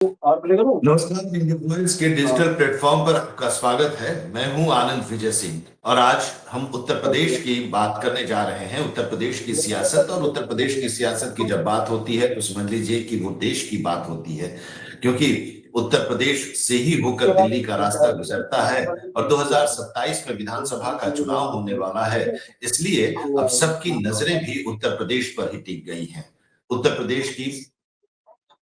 नमस्कार, India voice के digital platform पर आपका स्वागत है। मैं हूं आनंद विजय सिंह और आज हम उत्तर प्रदेश की बात करने जा रहे हैं। उत्तर प्रदेश की सियासत, और उत्तर प्रदेश की सियासत की जब बात होती है तो समझ लीजिए कि वो देश की बात होती है, क्योंकि उत्तर प्रदेश से ही होकर दिल्ली का रास्ता गुजरता है और 2027 में विधानसभा का चुनाव होने वाला है। इसलिए अब सबकी नजरें भी उत्तर प्रदेश पर ही टिक गई हैं। उत्तर प्रदेश की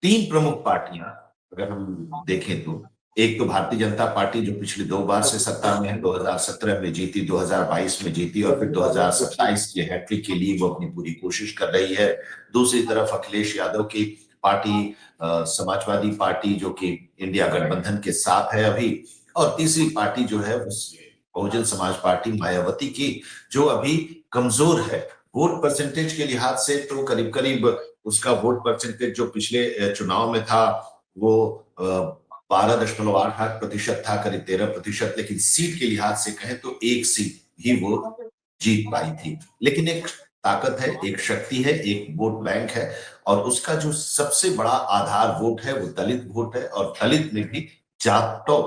तीन प्रमुख पार्टियां अगर हम देखें तो, एक तो भारतीय जनता पार्टी जो पिछली दो बार से सत्ता में है, 2017 में जीती, 2022 में जीती और फिर 2027 के हैट्रिक के लिए वो अपनी पूरी कोशिश कर रही है। दूसरी तरफ अखिलेश यादव की पार्टी समाजवादी पार्टी जो कि इंडिया गठबंधन के साथ है अभी, और तीसरी पार्टी जो है बहुजन समाज पार्टी मायावती की, जो अभी कमजोर है। वोट परसेंटेज के लिहाज से तो करीब करीब उसका वोट परसेंटेज जो पिछले चुनाव में था वो 12.88% था, करीब 13%, लेकिन सीट के लिहाज से कहें तो एक सीट ही वो जीत पाई थी। लेकिन एक ताकत है, एक शक्ति है, एक वोट बैंक है, और उसका जो सबसे बड़ा आधार वोट है वो दलित वोट है। और दलित में भी जाटों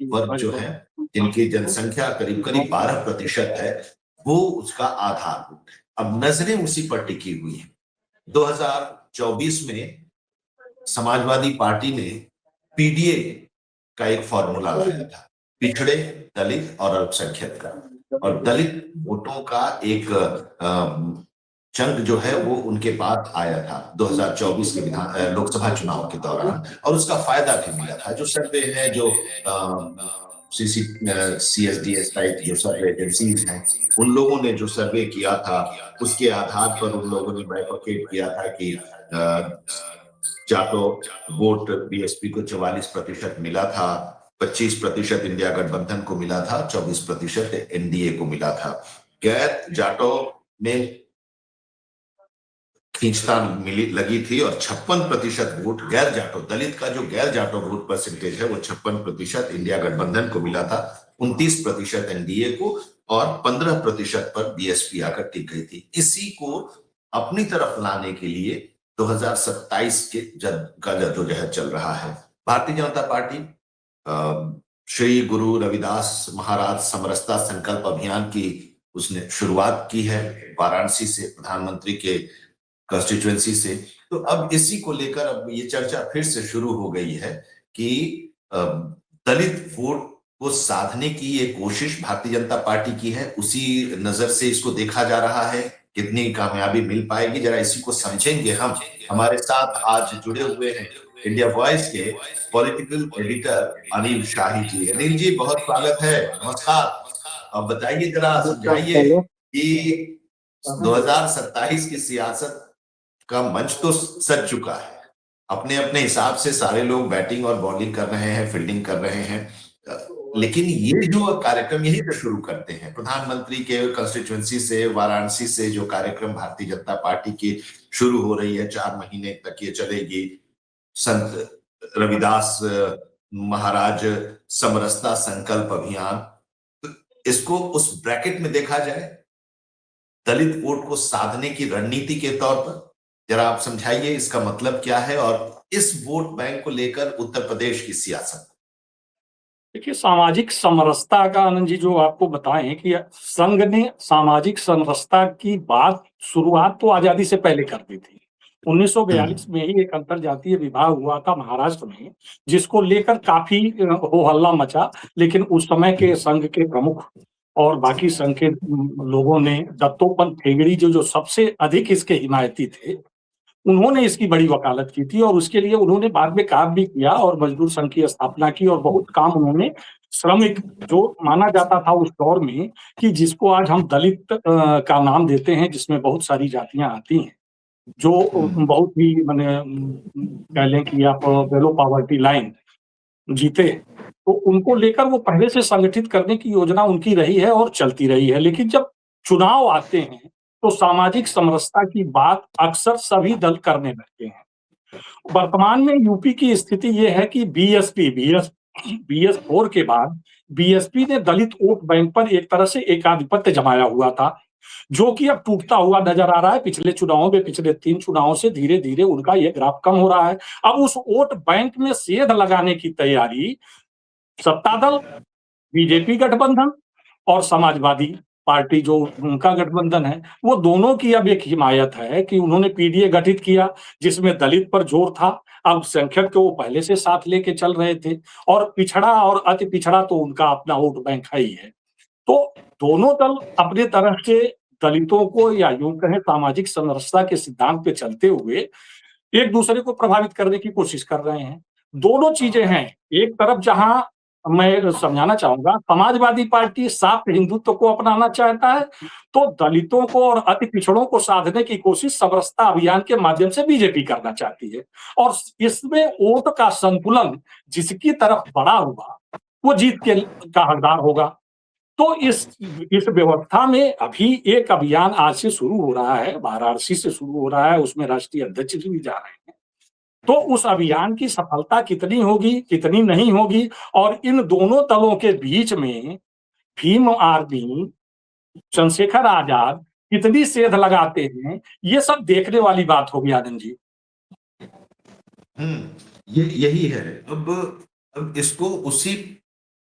वर्ग जो है, जिनकी जनसंख्या करीब करीब 12% है, वो उसका आधार वोट है। अब नजरें उसी पर टिकी हुई है। 2024 में समाजवादी पार्टी ने पीडीए का एक फॉर्मूला लाया था, पिछड़े, दलित और अल्पसंख्यक का, और दलित वोटों का एक चंक जो है वो उनके पास आया था 2024 के लोकसभा चुनाव के दौरान, और उसका फायदा भी मिला था। जो सर्वे है, जो CSDS टाइप जो सर्वे एजेंसीज हैं, उन लोगों ने जो सर्वे किया था उसके आधार पर उन लोगों ने बाइफरकेट किया था कि जाटो वोट बीएसपी को 44% मिला था, 25% इंडिया गठबंधन को मिला था, 24% एनडीए को मिला था। गैर जाटो में खींचतान लगी थी और 56% वोट गैर जाटो, दलित का जो गैर जाटो वोट परसेंटेज है वो 56% इंडिया गठबंधन को मिला था, 29% एनडीए को, और 15% पर बीएसपी आकर टिक गई थी। इसी को अपनी तरफ लाने के लिए 2027 के का जद्दोजहद चल रहा है। भारतीय जनता पार्टी श्री गुरु रविदास महाराज समरसता संकल्प अभियान की उसने शुरुआत की है वाराणसी से, प्रधानमंत्री के कंस्टिट्यूएंसी से। तो अब इसी को लेकर अब ये चर्चा फिर से शुरू हो गई है कि दलित वोट को साधने की ये कोशिश भारतीय जनता पार्टी की है। उसी नजर से इसको देखा जा रहा है, कितनी कामयाबी मिल पाएगी, जरा इसी को समझेंगे हम। हमारे साथ आज जुड़े हुए हैं इंडिया वॉइस के पॉलिटिकल एडिटर अनिल शाही जी। अनिल जी, बहुत स्वागत है, नमस्कार। अब बताइए, जरा समझाइए कि 2027 की सियासत का मंच तो सज चुका है, अपने अपने हिसाब से सारे लोग बैटिंग और बॉलिंग कर रहे हैं, फील्डिंग कर रहे हैं, लेकिन ये जो कार्यक्रम यही तो शुरू करते हैं प्रधानमंत्री के कंस्टिट्यूएंसी से, वाराणसी से जो कार्यक्रम भारतीय जनता पार्टी की शुरू हो रही है, 4 महीने तक ये चलेगी। संत रविदास महाराज समरसता संकल्प अभियान, तो इसको उस ब्रैकेट में देखा जाए, दलित वोट को साधने की रणनीति के तौर पर जरा आप समझाइए इसका मतलब क्या है, और इस वोट बैंक को लेकर उत्तर प्रदेश की सियासत। देखिए, सामाजिक समरसता का आनंद जी जो आपको बताएं कि संघ ने सामाजिक समरसता की बात शुरुआत तो आजादी से पहले कर दी थी। 1942 में ही एक अंतरजातीय विवाह हुआ था महाराष्ट्र में, जिसको लेकर काफी हो हल्ला मचा, लेकिन उस समय के संघ के प्रमुख और बाकी संघ के लोगों ने, दत्तोपंत ठेंगड़ी जो सबसे अधिक इसके हिमायती थे, उन्होंने इसकी बड़ी वकालत की थी, और उसके लिए उन्होंने बाद में काम भी किया और मजदूर संघ की स्थापना की, और बहुत काम उन्होंने श्रमिक, जो माना जाता था उस दौर में कि जिसको आज हम दलित का नाम देते हैं, जिसमें बहुत सारी जातियां आती हैं, जो बहुत ही माने कह लें कि आप बिलो पॉवर्टी लाइन जीते, तो उनको लेकर वो पहले से संगठित करने की योजना उनकी रही है और चलती रही है। लेकिन जब चुनाव आते हैं तो सामाजिक समरसता की बात अक्सर सभी दल करने लगते हैं। वर्तमान में यूपी की स्थिति ये है कि BS4 के बाद बीएसपी ने दलित वोट बैंक पर एक तरह से एकाधिपत्य जमाया हुआ था। जो कि अब टूटता हुआ नजर आ रहा है। पिछले चुनावों में, पिछले 3 चुनावों से धीरे-धीरे उनका ये ग्राफ कम हो रहा है। अब उस वोट बैंक में सेध लगाने की तैयारी सत्ता दल, बीजेपी गठबंधन और समाजवादी पार्टी जो उनका गठबंधन है, वो दोनों की अब एक हिमायत है कि उन्होंने पीडीए गठित किया, जिसमें दलित पर जोर था। अल्पसंख्यक को वो पहले से साथ लेके चल रहे थे और पिछड़ा और अति पिछड़ा तो उनका अपना वोट बैंक है ही है। तो दोनों दल अपने तरफ से दलितों को, या यूं कहें सामाजिक समरसता के सिद्धांत पे चलते हुए एक दूसरे को प्रभावित करने की कोशिश कर रहे हैं। दोनों चीजें हैं। एक तरफ जहां मैं समझाना चाहूंगा, समाजवादी पार्टी साफ हिंदुत्व को अपनाना चाहता है, तो दलितों को और अति पिछड़ों को साधने की कोशिश समरसता अभियान के माध्यम से बीजेपी करना चाहती है। और इसमें वोट का संतुलन जिसकी तरफ बड़ा होगा, वो जीत के का हकदार होगा। तो इस व्यवस्था में अभी एक अभियान आज से शुरू हो रहा है, वाराणसी से शुरू हो रहा है, उसमें राष्ट्रीय अध्यक्ष जी भी जा रहे हैं। तो उस अभियान की सफलता कितनी होगी, कितनी नहीं होगी, और इन दोनों दलों के बीच में भीम आर्मी, चंद्रशेखर आजाद कितनी सेध लगाते हैं, ये सब देखने वाली बात होगी आनंद जी। ये यही है। अब इसको उसी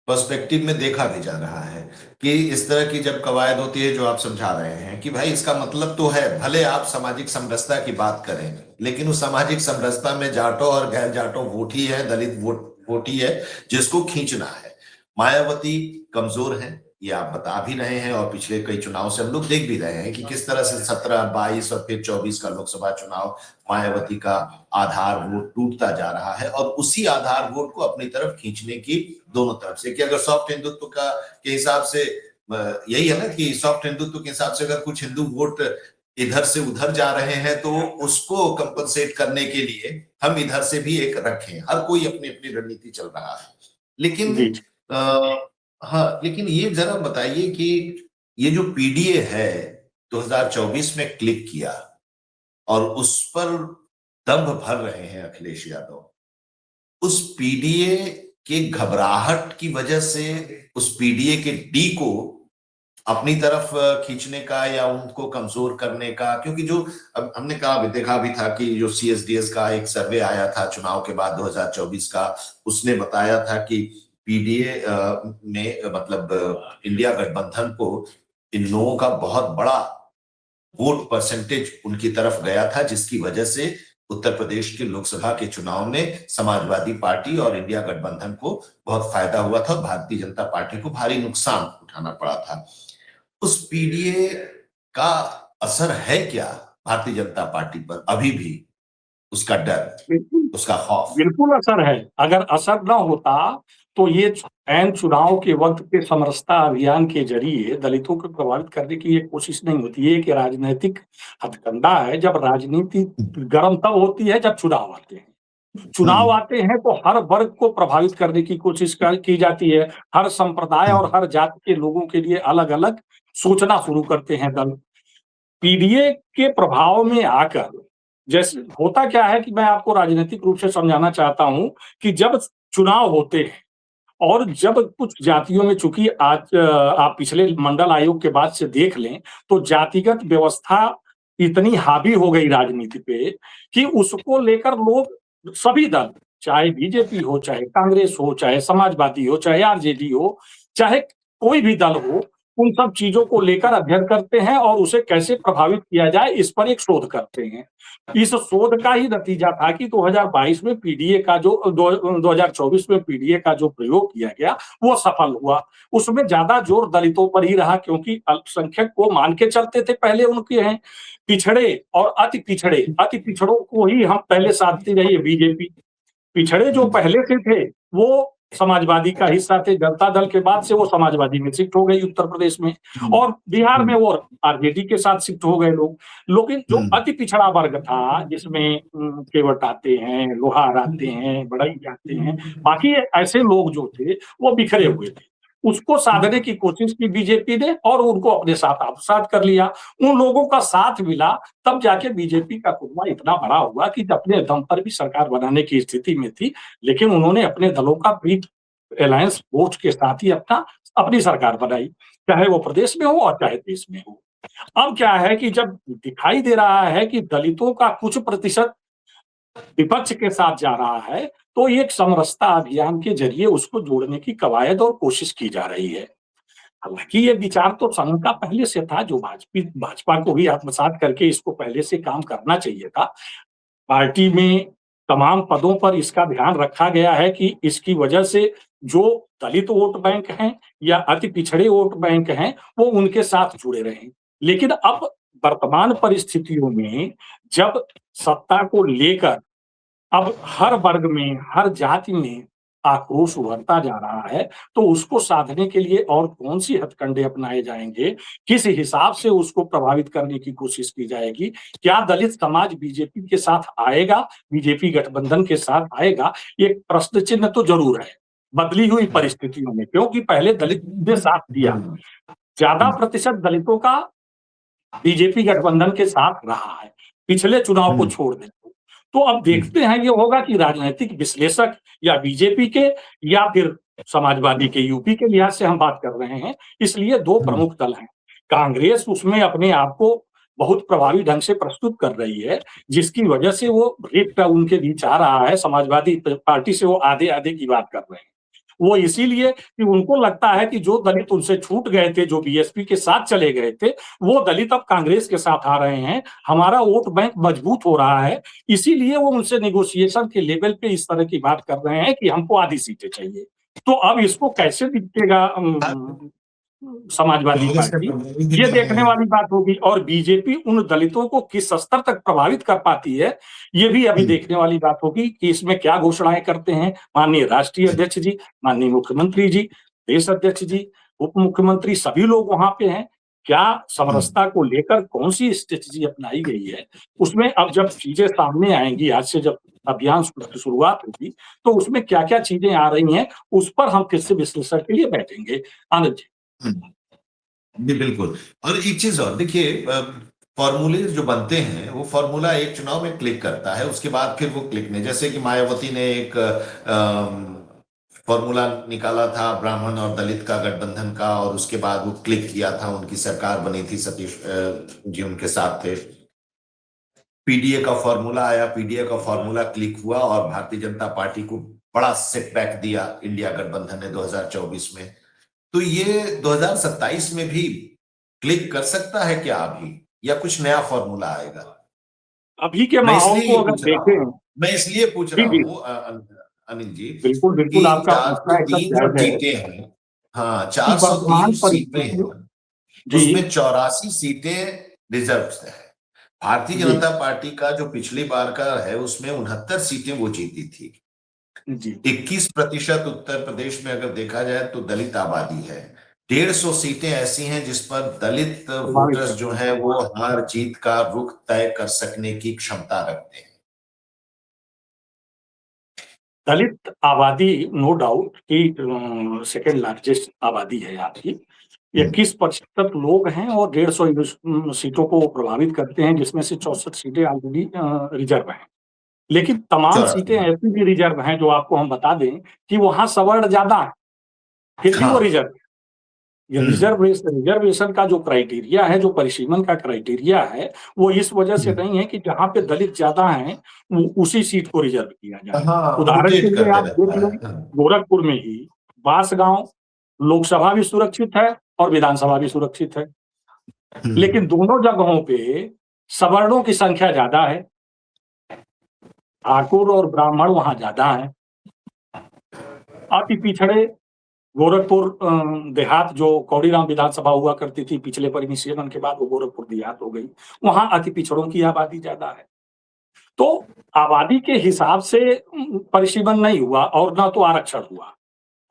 पर्सपेक्टिव में देखा भी जा रहा है कि इस तरह की जब कवायद होती है जो आप समझा रहे हैं कि भाई इसका मतलब तो है, भले आप सामाजिक समरसता की बात करें, लेकिन उस सामाजिक समरसता में जाटों और गैर जाटों वोट ही है, दलित वोट ही है जिसको खींचना है। मायावती कमजोर है, ये आप बता भी रहे हैं, और पिछले कई चुनाव से हम लोग देख भी रहे हैं कि किस तरह से 17, 22 और फिर 24 का लोकसभा चुनाव मायावती का आधार वोट टूटता जा रहा है, और उसी आधार वोट को अपनी तरफ खींचने की दोनों तरफ से, कि अगर सॉफ्ट हिंदुत्व का के हिसाब से यही है ना कि सॉफ्ट हिंदुत्व के हिसाब से अगर कुछ हिंदू वोट इधर से उधर जा रहे हैं तो उसको कंपनसेट करने के लिए हम इधर से भी एक रखें। हर कोई अपनी अपनी रणनीति चल रहा है। लेकिन हाँ, लेकिन ये जरा बताइए कि ये जो पीडीए है 2024 में क्लिक किया और उस पर दंभ भर रहे हैं अखिलेश यादव, उस पीडीए के घबराहट की वजह से उस पीडीए के डी को अपनी तरफ खींचने का या उनको कमजोर करने का, क्योंकि जो अब हमने देखा भी था कि जो सीएसडीएस का एक सर्वे आया था चुनाव के बाद 2024 का, उसने बताया था कि पीडीए में मतलब इंडिया गठबंधन को इन लोगों का बहुत बड़ा वोट परसेंटेज उनकी तरफ गया था, जिसकी वजह से उत्तर प्रदेश के लोकसभा के चुनाव में समाजवादी पार्टी और इंडिया गठबंधन को बहुत फायदा हुआ था, भारतीय जनता पार्टी को भारी नुकसान उठाना पड़ा था। उस पीडीए का असर है क्या भारतीय जनता पार्टी पर अभी भी? उसका डर, उसका खौफ? बिल्कुल असर है। अगर असर न होता तो ये ऐन चुनाव के वक्त के समरसता अभियान के जरिए दलितों को प्रभावित करने की ये कोशिश नहीं होती। ये एक राजनीतिक हथकंडा है। जब राजनीति गर्म तब होती है जब चुनाव आते हैं। चुनाव आते हैं तो हर वर्ग को प्रभावित करने की कोशिश की जाती है। हर संप्रदाय और हर जाति के लोगों के लिए अलग अलग सोचना शुरू करते हैं दल। पीडीए के प्रभाव में आकर जैसे होता क्या है कि मैं आपको राजनीतिक रूप से समझाना चाहता हूं कि जब चुनाव होते हैं और जब कुछ जातियों में, चूंकि आज आप पिछले मंडल आयोग के बाद से देख लें तो जातिगत व्यवस्था इतनी हावी हो गई राजनीति पे कि उसको लेकर लोग, सभी दल, चाहे बीजेपी हो, चाहे कांग्रेस हो, चाहे समाजवादी हो, चाहे आरजेडी हो, चाहे कोई भी दल हो, उन सब चीजों को लेकर अध्ययन करते हैं और उसे कैसे प्रभावित किया जाए इस पर एक शोध करते हैं। इस शोध का ही नतीजा था कि 2022 में पीडीए का जो 2024 में पीडीए का जो प्रयोग किया गया वो सफल हुआ। उसमें ज्यादा जोर दलितों पर ही रहा, क्योंकि अल्पसंख्यक को मान के चलते थे पहले उनके हैं, पिछड़े और अति पिछड़ों को ही हम पहले साधती रही है बीजेपी। पिछड़े जो पहले से थे वो समाजवादी का हिस्सा थे, जनता दल के बाद से वो समाजवादी में शिफ्ट हो गई उत्तर प्रदेश में, और बिहार में वो आरजेडी के साथ शिफ्ट हो गए लोग। लेकिन जो अति पिछड़ा वर्ग था, जिसमें केवट आते हैं, लोहार आते हैं, बड़ई आते हैं, बाकी ऐसे लोग जो थे वो बिखरे हुए थे, उसको साधने की कोशिश की बीजेपी ने और उनको अपने साथ आत्मसात कर लिया। उन लोगों का साथ मिला, तब जाके बीजेपी का कुनबा इतना बड़ा हुआ कि अपने दम पर भी सरकार बनाने की स्थिति में थी, लेकिन उन्होंने अपने दलों का प्री अलायंस वोट के साथ ही अपनी सरकार बनाई, चाहे वो प्रदेश में हो और चाहे देश में हो। अब क्या है कि जब दिखाई दे रहा है कि दलितों का कुछ प्रतिशत विपक्ष के साथ जा रहा है, तो एक समरसता अभियान के जरिए उसको जोड़ने की कवायद और कोशिश की जा रही है। हालांकि ये विचार तो संघ का पहले से था, जो भाजपा को भी आत्मसात करके इसको पहले से काम करना चाहिए था। पार्टी में तमाम पदों पर इसका ध्यान रखा गया है कि इसकी वजह से जो दलित वोट बैंक हैं या अति पिछड़े वोट बैंक हैं, वो उनके साथ जुड़े रहें। लेकिन अब वर्तमान परिस्थितियों में जब सत्ता को लेकर अब हर वर्ग में, हर जाति में आक्रोश उभरता जा रहा है, तो उसको साधने के लिए और कौन-सी हथकंडे अपनाए जाएँगे, किस हिसाब से उसको प्रभावित करने की कोशिश की जाएगी, क्या दलित समाज बीजेपी के साथ आएगा, बीजेपी गठबंधन के साथ आएगा, एक प्रश्न चिन्ह तो ज़रूर है, बदली हुई परिस्थितियों में, क्योंकि पहले दलित ने साथ दिया, ज़्यादा प्रतिशत दलितों का बीजेपी गठबंधन के साथ रहा है, पिछले चुनाव को छोड़ दें। तो अब देखते हैं ये होगा कि राजनीतिक विश्लेषक या बीजेपी के या फिर समाजवादी के, यूपी के लिहाज से हम बात कर रहे हैं, इसलिए 2 प्रमुख दल हैं। कांग्रेस उसमें अपने आप को बहुत प्रभावी ढंग से प्रस्तुत कर रही है, जिसकी वजह से वो रिक्त उनके बीच आ रहा है, समाजवादी पार्टी से वो आधे-आधे की बात कर रहे हैं। वो इसीलिए कि उनको लगता है कि जो दलित उनसे छूट गए थे, जो बीएसपी के साथ चले गए थे, वो दलित अब कांग्रेस के साथ आ रहे हैं, हमारा वोट बैंक मजबूत हो रहा है, इसीलिए वो उनसे नेगोशिएशन के लेवल पे इस तरह की बात कर रहे हैं कि हमको आधी सीटें चाहिए। तो अब इसको कैसे दिखेगा समाजवादी कांग्रेस का पार्टी, प्रभावी ये दिखा देखने है। वाली बात होगी और बीजेपी उन दलितों को किस स्तर तक प्रभावित कर पाती है, ये भी अभी देखने वाली बात होगी कि इसमें क्या घोषणाएँ करते हैं माननीय राष्ट्रीय अध्यक्ष जी, माननीय मुख्यमंत्री जी, प्रदेश अध्यक्ष जी, उप मुख्यमंत्री सभी लोग वहाँ पे हैं। क्या समरसता को लेकर कौन-सी स्ट्रैटेजी अपनाई गई है, उसमें अब जब चीज़ें सामने आएँगी, आज से जब अभियान शुरुआत होगी, तो उसमें क्या-क्या चीज़ें आ रही हैं, उस पर हम फिर से विश्लेषण के लिए बैठेंगे। आनंद जी। जी बिल्कुल। और एक चीज और देखिए, फॉर्मूले जो बनते हैं वो फॉर्मूला एक चुनाव में क्लिक करता है, उसके बाद फिर वो क्लिक नहीं, जैसे कि मायावती ने एक फॉर्मूला निकाला था ब्राह्मण और दलित का गठबंधन का, और उसके बाद वो क्लिक किया था, उनकी सरकार बनी थी, सतीश जी उनके साथ थे। पीडीए का फॉर्मूला आया, पीडीए का फॉर्मूला क्लिक हुआ और भारतीय जनता पार्टी को बड़ा सेटबैक दिया इंडिया गठबंधन ने 2024 में। तो ये 2027 में भी क्लिक कर सकता है क्या अभी, या कुछ नया फॉर्मूला आएगा? अभी के मैं माहौल इसलिए को ये अगर पूछ रहा देखें, हूं मैं इसलिए पूछ जी, रहा जी, हूं अनिल जी, बिल्कुल, कि बिल्कुल आपका पूछना एकदम 403 जो जायज़ है सीटें हैं, हाँ कि 403 वर्तमान सीटें परिस्थितियों हैं, जी, उसमें 84 सीटें रिजर्व है। भारतीय जी, जनता पार्टी का जो पिछली बार का है उसमें 69 सीटें वो जीती थी। जी, 21% उत्तर प्रदेश में अगर देखा जाए तो दलित आबादी है। 150 सीटें ऐसी हैं जिस पर दलित प्रभावित वोटर्स जो करते हैं। हैं वो हार जीत का रुख तय कर सकने की क्षमता रखते हैं। दलित आबादी नो डाउट कि सेकंड लार्जेस्ट आबादी है आपकी। 21% लोग हैं और 150 सीटों को वो प्रभावित करते हैं, जिसमें से 64 सीटें ऑलरेडी रिजर्व हैं। लेकिन तमाम सीटें 84। ऐसी भी रिजर्व हैं जो आपको हम बता दें कि वहाँ सवर्ण ज़्यादा है, फिर भी वो हाँ। रिजर्व है। ये रिजर्वेशन का जो क्राइटेरिया है, जो परिसीमन का क्राइटेरिया है, वो इस वजह से नहीं है कि जहाँ पे दलित ज़्यादा हैं, उसी सीट को रिजर्व किया जाए। हाँ, उदाहरण के रोटेट लिए करते आप देख रहता लें, है। गोरखपुर में ही बांसगांव लोकसभा भी सुरक्षित है और विधानसभा भी सुरक्षित है। लेकिन दोनों जगहों पे सवर्णों की संख्या ज़्यादा है, ठाकुर और ब्राह्मण वहाँ ज़्यादा हैं। अति पिछड़े गोरखपुर देहात जो कौड़ीराम विधानसभा हुआ करती थी, पिछले परिनिशीलन के बाद वो गोरखपुर देहात हो गई। वहाँ अति पिछड़ों की आबादी ज़्यादा है। तो आबादी के हिसाब से परिसीमन नहीं हुआ और ना तो आरक्षण हुआ।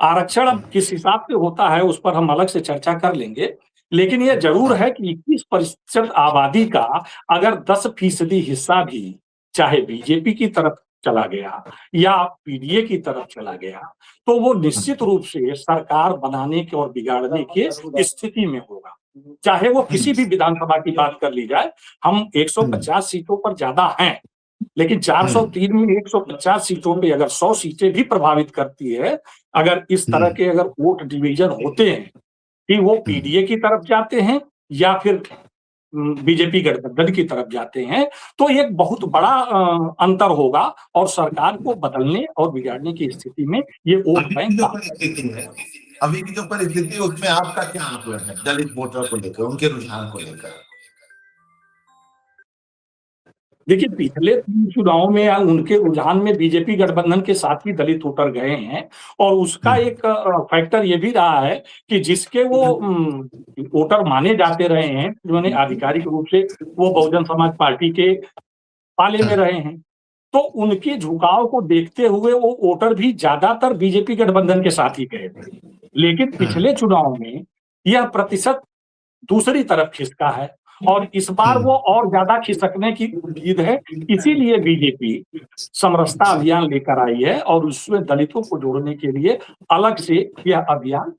आरक्षण अब किस हिसाब से होता है उस पर हम अलग से चर्चा कर लेंगे। लेकिन ये ज़रूर है कि 21% आबादी का अगर 10% हिस्सा भी चाहे बीजेपी की तरफ चला गया या पीडीए की तरफ चला गया, तो वो निश्चित रूप से सरकार बनाने के और बिगाड़ने के स्थिति में होगा। चाहे वो किसी भी विधानसभा की बात कर ली जाए, हम 150 सीटों पर ज़्यादा हैं, लेकिन 403 में 150 सीटों पे अगर 100 सीटें भी प्रभावित करती है, अगर इस तरह के अगर वोट डिवीजन होते हैं कि वो पीडीए की तरफ जाते हैं या फिर बीजेपी गठबंधन की तरफ जाते हैं, तो एक बहुत बड़ा अंतर होगा और सरकार को बदलने और बिगाड़ने की स्थिति में ये वोट अभी की बैंक जो काम परिस्थिति है, अभी की जो परिस्थिति है उसमें आपका क्या आकलन है दलित वोटर को लेकर, उनके रुझान को लेकर? देखिए, पिछले 3 चुनाव में उनके रुझान में बीजेपी गठबंधन के साथ ही दलित वोटर गए हैं और उसका एक फैक्टर ये भी रहा है कि जिसके वो वोटर माने जाते रहे हैं, जिन्होंने आधिकारिक रूप से वो बहुजन समाज पार्टी के पाले में रहे हैं, तो उनके झुकाव को देखते हुए वो वोटर भी ज्यादातर बीजेपी गठबंधन के साथ ही गए थे। लेकिन पिछले चुनाव में यह प्रतिशत दूसरी तरफ खिसका है और इस बार वो और ज्यादा खिसकने की उम्मीद है। इसीलिए बीजेपी समरसता अभियान लेकर आई है और उसमें दलितों को जोड़ने के लिए अलग से यह अभियान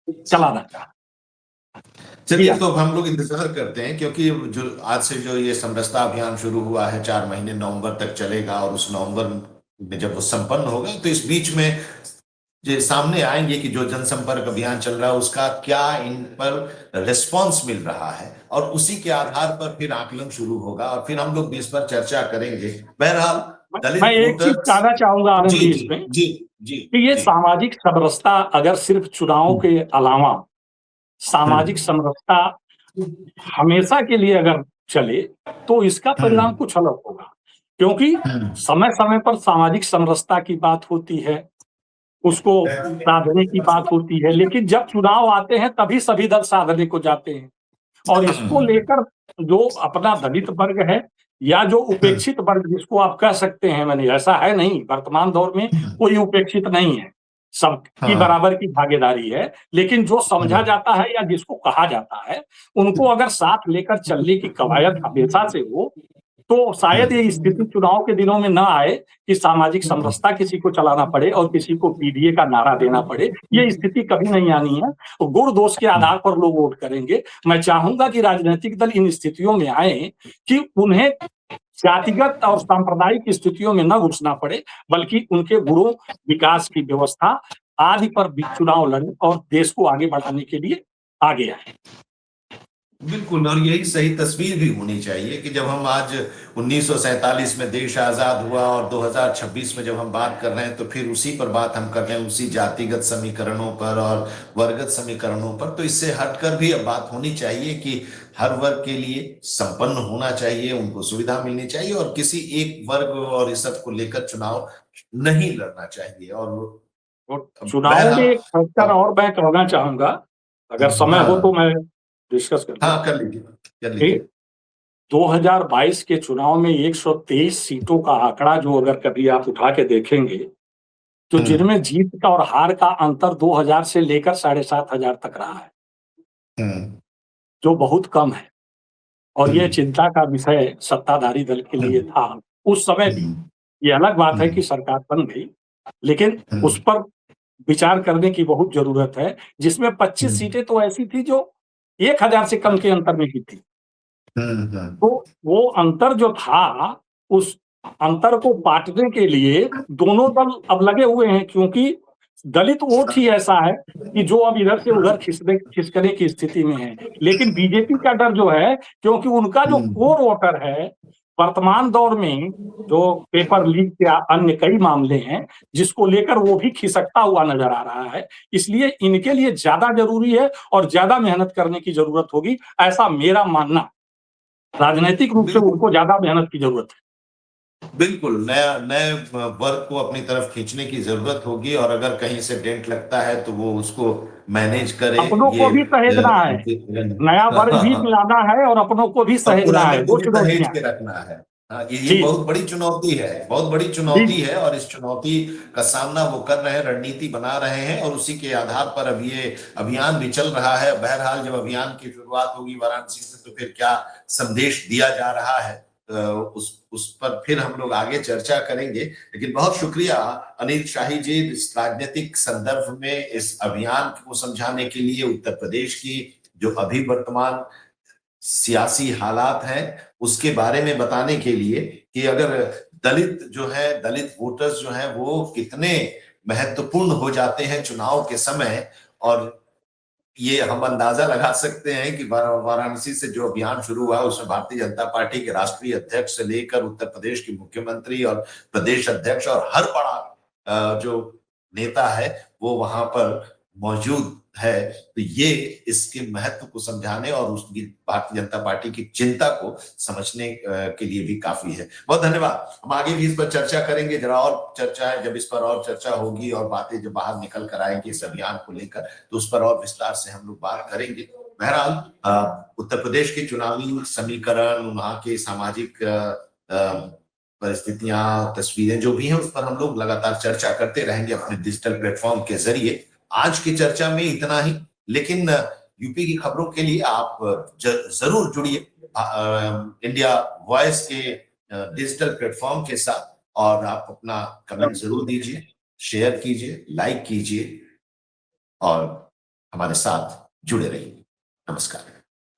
चलाना चाहता है। चलिए, तो अब हम लोग इंतजार करते हैं, क्योंकि जो आज से जो ये समरसता अभियान शुरू हुआ है 4 महीने नवंबर तक चलेगा, और उस नवंबर में जब वो संपन्न होगा तो इस बीच में जो सामने आएंगे कि जो जनसंपर्क अभियान चल रहा है उसका क्या इन पर रिस्पॉन्स मिल रहा है, और उसी के आधार पर फिर आकलन शुरू होगा और फिर हम लोग इस पर चर्चा करेंगे। बहरहाल दलित मैं एक चीज वोटर। कहना चाहूंगा आनंद जी जी जी इसमें जी जी कि ये जी। सामाजिक समरसता अगर सिर्फ चुनाव के अलावा सामाजिक समरसता हमेशा के लिए अगर चले तो इसका परिणाम कुछ अलग होगा, क्योंकि समय समय पर सामाजिक समरसता की बात होती है, उसको साधने की बात होती है, लेकिन जब चुनाव आते हैं तभी सभी दल साधने को जाते हैं और इसको लेकर जो अपना दलित वर्ग है या जो उपेक्षित वर्ग जिसको आप कह सकते हैं, मैंने ऐसा है नहीं, वर्तमान दौर में कोई उपेक्षित नहीं है, सबकी बराबर की भागीदारी है, लेकिन जो समझा जाता है या जिसको कहा जाता है उनको अगर साथ लेकर चलने की कवायद हमेशा से हो तो शायद ये स्थिति चुनाव के दिनों में ना आए कि सामाजिक समरसता किसी को चलाना पड़े और किसी को पीडीए का नारा देना पड़े। ये स्थिति कभी नहीं आनी है। तो गुण दोष के आधार पर लोग वोट करेंगे। मैं चाहूंगा कि राजनीतिक दल इन स्थितियों में आए कि उन्हें जातिगत और सांप्रदायिक स्थितियों में न घुसना पड़े, बल्कि उनके गुणों, विकास की व्यवस्था आदि पर चुनाव लड़े और देश को आगे बढ़ाने के लिए आगे आए। बिल्कुल, और यही सही तस्वीर भी होनी चाहिए कि जब हम आज 1947 में देश आजाद हुआ और 2026 में जब हम बात कर रहे हैं तो फिर उसी पर बात हम कर रहे हैं, उसी जातिगत समीकरणों पर और वर्गत समीकरणों पर। तो इससे हटकर भी अब बात होनी चाहिए कि हर वर्ग के लिए संपन्न होना चाहिए, उनको सुविधा मिलनी चाहिए और किसी एक वर्ग और इस सब को लेकर चुनाव नहीं लड़ना चाहिए। और चुनाव में एक फैक्टर और मैं कहना चाहूंगा, अगर समय हो तो मैं डिस्कस कर हाँ, कर लीजिए। 2022 के चुनाव में 123 सीटों का आंकड़ा जो अगर कभी आप उठा के देखेंगे तो जिनमें जीत का और हार का अंतर 2000 से लेकर 7500 तक रहा है, जो बहुत कम है और यह चिंता का विषय सत्ताधारी दल के लिए था उस समय भी। ये अलग बात है कि सरकार बन गई, लेकिन उस पर विचार करने की बहुत जरूरत है, जिसमें 25 सीटें तो ऐसी थी जो 1000 से कम के अंतर में की थी। तो वो अंतर जो था, उस अंतर को बांटने के लिए दोनों दल अब लगे हुए हैं, क्योंकि दलित वोट ही ऐसा है कि जो अब इधर से उधर खिसकने की स्थिति में है। लेकिन बीजेपी का डर जो है, क्योंकि उनका जो कोर वोटर है वर्तमान दौर में, जो पेपर लीक या अन्य कई मामले हैं जिसको लेकर वो भी खिसकता हुआ नजर आ रहा है, इसलिए इनके लिए ज्यादा जरूरी है और ज्यादा मेहनत करने की जरूरत होगी, ऐसा मेरा मानना। राजनीतिक रूप से उनको ज्यादा मेहनत की जरूरत है। बिल्कुल, नए वर्ग को अपनी तरफ खींचने की जरूरत होगी और अगर कहीं से डेंट लगता है तो वो उसको मैनेज करे। अपनों को भी सहेजना है, नया वर्ग भी मिलाना है और अपनों को भी सहेजना है, वो सहेज के रखना है। ये बहुत बड़ी चुनौती है, बहुत बड़ी चुनौती है और इस चुनौती का सामना वो कर रहे हैं, रणनीति बना रहे हैं और उसी के आधार पर अब ये अभियान भी चल रहा है। बहरहाल जब अभियान की शुरुआत होगी वाराणसी से तो फिर क्या संदेश दिया जा रहा है उस पर फिर हम लोग आगे चर्चा करेंगे। लेकिन बहुत शुक्रिया अनिल शाही जी, इस राजनीतिक संदर्भ में इस अभियान को समझाने के लिए, उत्तर प्रदेश की जो अभी वर्तमान सियासी हालात हैं उसके बारे में बताने के लिए कि अगर दलित जो है, दलित वोटर्स जो हैं वो कितने महत्वपूर्ण हो जाते हैं चुनाव के समय। और ये हम अंदाजा लगा सकते हैं कि वाराणसी से जो अभियान शुरू हुआ उसमें भारतीय जनता पार्टी के राष्ट्रीय अध्यक्ष से लेकर उत्तर प्रदेश के मुख्यमंत्री और प्रदेश अध्यक्ष और हर बड़ा जो नेता है वो वहां पर मौजूद है। तो ये इसके महत्व को समझाने और उसकी भारतीय जनता पार्टी की चिंता को समझने के लिए भी काफी है। बहुत धन्यवाद। हम आगे भी इस पर चर्चा करेंगे, जरा और चर्चा है, जब इस पर और चर्चा होगी और बातें जब बाहर निकल कर आएंगी इस अभियान को लेकर तो उस पर और विस्तार से हम लोग बात करेंगे। बहरहाल उत्तर प्रदेश के चुनावी समीकरण, वहां के सामाजिक परिस्थितियां, तस्वीरें जो भी हैं उस पर हम लोग लगातार चर्चा करते रहेंगे अपने डिजिटल प्लेटफॉर्म के जरिए। आज की चर्चा में इतना ही, लेकिन यूपी की खबरों के लिए आप जरूर जुड़िए इंडिया वॉइस के डिजिटल प्लेटफॉर्म के साथ और आप अपना कमेंट जरूर दीजिए, शेयर कीजिए, लाइक कीजिए और हमारे साथ जुड़े रहिए। नमस्कार।